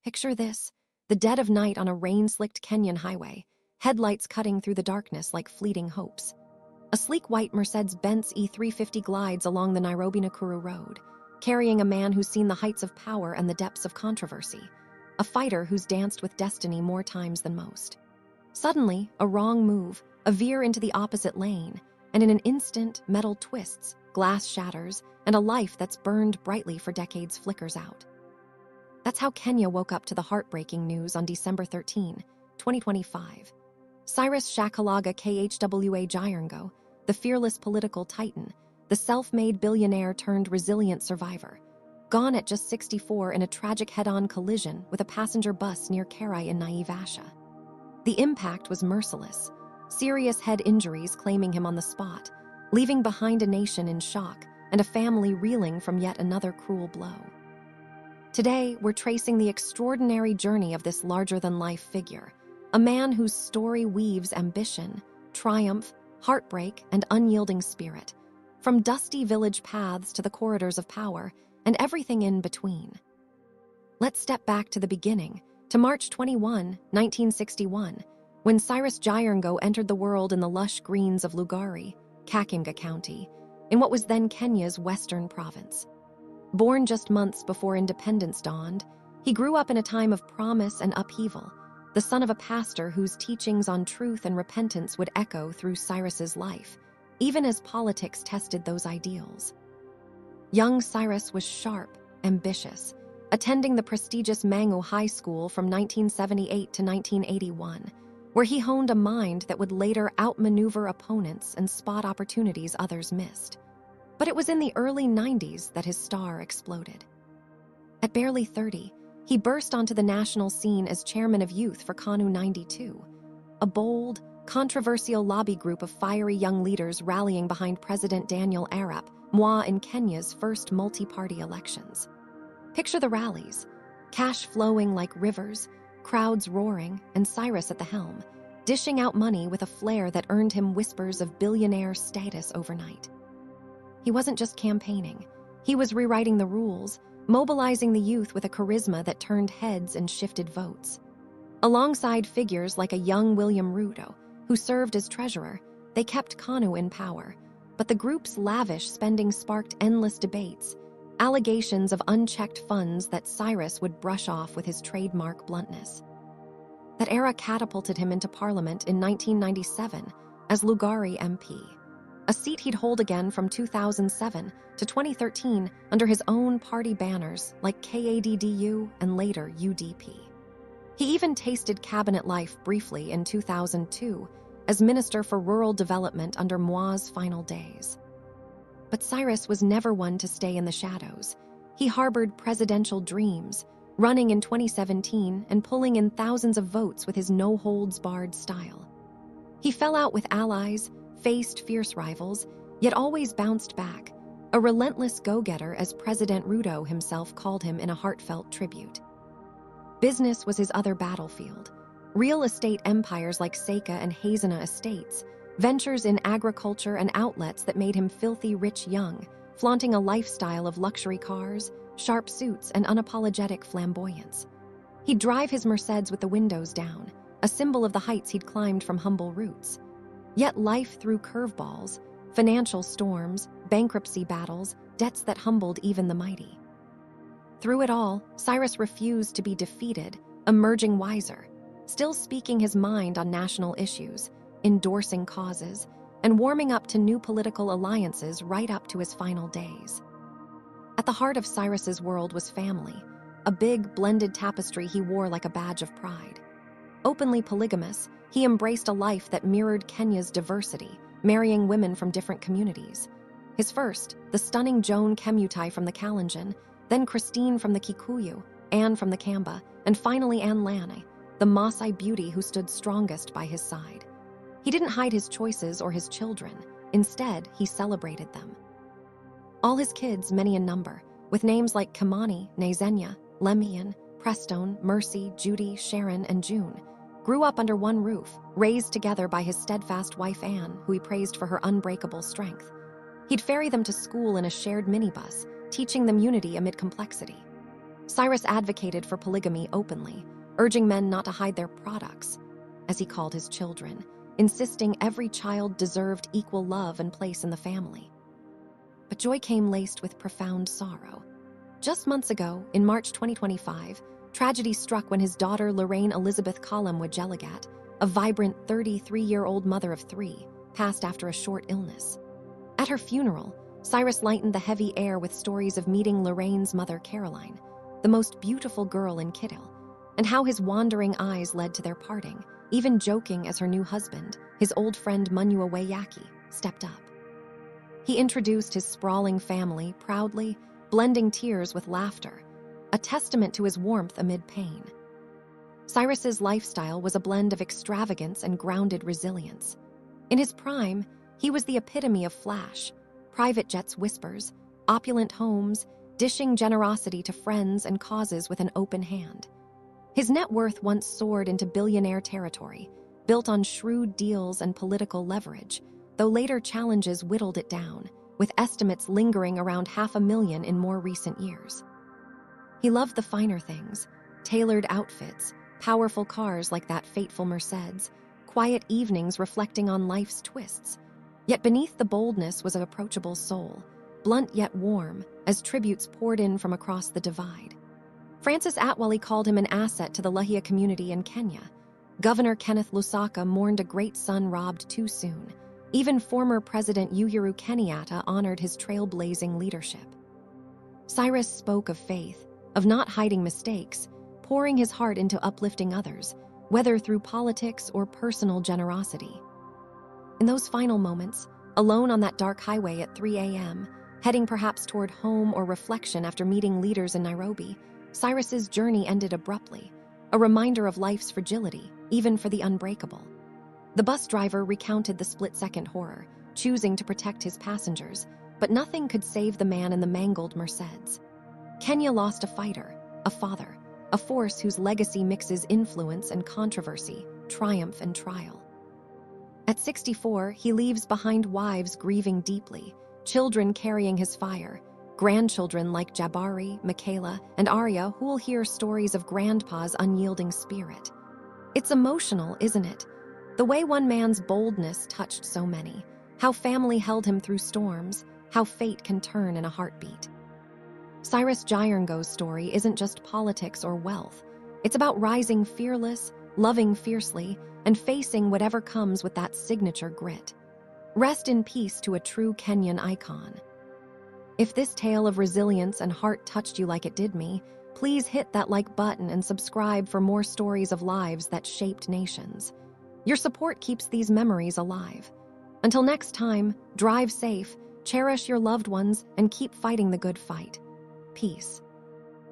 Picture this, the dead of night on a rain-slicked Kenyan highway, headlights cutting through the darkness like fleeting hopes. A sleek white Mercedes-Benz E350 glides along the Nairobi-Nakuru road, carrying a man who's seen the heights of power and the depths of controversy, a fighter who's danced with destiny more times than most. Suddenly, a wrong move, a veer into the opposite lane, and in an instant, metal twists, glass shatters, and a life that's burned brightly for decades flickers out. That's how Kenya woke up to the heartbreaking news on December 13, 2025. Cyrus Jirongo, the fearless political titan, the self-made billionaire turned resilient survivor, gone at just 64 in a tragic head-on collision with a passenger bus near Karai in Naivasha. The impact was merciless, serious head injuries claiming him on the spot, leaving behind a nation in shock and a family reeling from yet another cruel blow. Today, we're tracing the extraordinary journey of this larger-than-life figure, a man whose story weaves ambition, triumph, heartbreak, and unyielding spirit, from dusty village paths to the corridors of power, and everything in between. Let's step back to the beginning, to March 21, 1961, when Cyrus Jirongo entered the world in the lush greens of Lugari, Kakamega County, in what was then Kenya's western province. Born just months before independence dawned, he grew up in a time of promise and upheaval, the son of a pastor whose teachings on truth and repentance would echo through Cyrus's life, even as politics tested those ideals. Young Cyrus was sharp, ambitious, attending the prestigious Mangu High School from 1978 to 1981, where he honed a mind that would later outmaneuver opponents and spot opportunities others missed. But it was in the early 90s that his star exploded. At barely 30, he burst onto the national scene as chairman of youth for KANU 92, a bold, controversial lobby group of fiery young leaders rallying behind President Daniel Arap Moi in Kenya's first multi-party elections. Picture the rallies, cash flowing like rivers, crowds roaring, and Cyrus at the helm, dishing out money with a flair that earned him whispers of billionaire status overnight. He wasn't just campaigning, he was rewriting the rules, mobilizing the youth with a charisma that turned heads and shifted votes. Alongside figures like a young William Ruto, who served as treasurer, they kept KANU in power, but the group's lavish spending sparked endless debates, allegations of unchecked funds that Cyrus would brush off with his trademark bluntness. That era catapulted him into parliament in 1997 as Lugari MP, a seat he'd hold again from 2007 to 2013 under his own party banners like KADDU and later UDP. He even tasted cabinet life briefly in 2002 as Minister for Rural Development under Moi's final days. But Cyrus was never one to stay in the shadows. He harbored presidential dreams, running in 2017 and pulling in thousands of votes with his no-holds-barred style. He fell out with allies, faced fierce rivals, yet always bounced back, a relentless go-getter as President Ruto himself called him in a heartfelt tribute. Business was his other battlefield. Real estate empires like Seika and Hazina Estates, ventures in agriculture and outlets that made him filthy rich young, flaunting a lifestyle of luxury cars, sharp suits, and unapologetic flamboyance. He'd drive his Mercedes with the windows down, a symbol of the heights he'd climbed from humble roots. Yet life threw curveballs, financial storms, bankruptcy battles, debts that humbled even the mighty. Through it all, Cyrus refused to be defeated, emerging wiser, still speaking his mind on national issues, endorsing causes, and warming up to new political alliances right up to his final days. At the heart of Cyrus's world was family, a big, blended tapestry he wore like a badge of pride. Openly polygamous, he embraced a life that mirrored Kenya's diversity, marrying women from different communities. His first, the stunning Joan Kemutai from the Kalenjin, then Christine from the Kikuyu, Anne from the Kamba, and finally Anne Lane, the Maasai beauty who stood strongest by his side. He didn't hide his choices or his children. Instead, he celebrated them. All his kids, many in number, with names like Kimani, Nazenya, Lemian, Prestone, Mercy, Judy, Sharon, and June, grew up under one roof, raised together by his steadfast wife Anne, who he praised for her unbreakable strength. He'd ferry them to school in a shared minibus, teaching them unity amid complexity. Cyrus advocated for polygamy openly, urging men not to hide their products, as he called his children, insisting every child deserved equal love and place in the family. But joy came laced with profound sorrow. Just months ago, in March 2025, tragedy struck when his daughter Lorraine Elizabeth Colum-Wajelagat, a vibrant 33-year-old mother of 3, passed after a short illness. At her funeral, Cyrus lightened the heavy air with stories of meeting Lorraine's mother Caroline, the most beautiful girl in Kittil, and how his wandering eyes led to their parting, even joking as her new husband, his old friend Munua Wayaki, stepped up. He introduced his sprawling family proudly, blending tears with laughter, a testament to his warmth amid pain. Cyrus's lifestyle was a blend of extravagance and grounded resilience. In his prime, he was the epitome of flash, private jets whispers, opulent homes, dishing generosity to friends and causes with an open hand. His net worth once soared into billionaire territory, built on shrewd deals and political leverage, though later challenges whittled it down, with estimates lingering around $500,000 in more recent years. He loved the finer things, tailored outfits, powerful cars like that fateful Mercedes, quiet evenings reflecting on life's twists. Yet beneath the boldness was an approachable soul, blunt yet warm, as tributes poured in from across the divide. Francis Atwally called him an asset to the Luhya community in Kenya. Governor Kenneth Lusaka mourned a great son robbed too soon. Even former President Uhuru Kenyatta honored his trailblazing leadership. Cyrus spoke of faith, of not hiding mistakes, pouring his heart into uplifting others, whether through politics or personal generosity. In those final moments, alone on that dark highway at 3 a.m., heading perhaps toward home or reflection after meeting leaders in Nairobi, Cyrus's journey ended abruptly, a reminder of life's fragility, even for the unbreakable. The bus driver recounted the split-second horror, choosing to protect his passengers, but nothing could save the man in the mangled Mercedes. Kenya lost a fighter, a father, a force whose legacy mixes influence and controversy, triumph and trial. At 64, he leaves behind wives grieving deeply, children carrying his fire, grandchildren like Jabari, Michaela, and Arya who will hear stories of Grandpa's unyielding spirit. It's emotional, isn't it? The way one man's boldness touched so many, how family held him through storms, how fate can turn in a heartbeat. Cyrus Jirongo's story isn't just politics or wealth. It's about rising fearless, loving fiercely, and facing whatever comes with that signature grit. Rest in peace to a true Kenyan icon. If this tale of resilience and heart touched you like it did me, please hit that like button and subscribe for more stories of lives that shaped nations. Your support keeps these memories alive. Until next time, drive safe, cherish your loved ones, and keep fighting the good fight. Peace.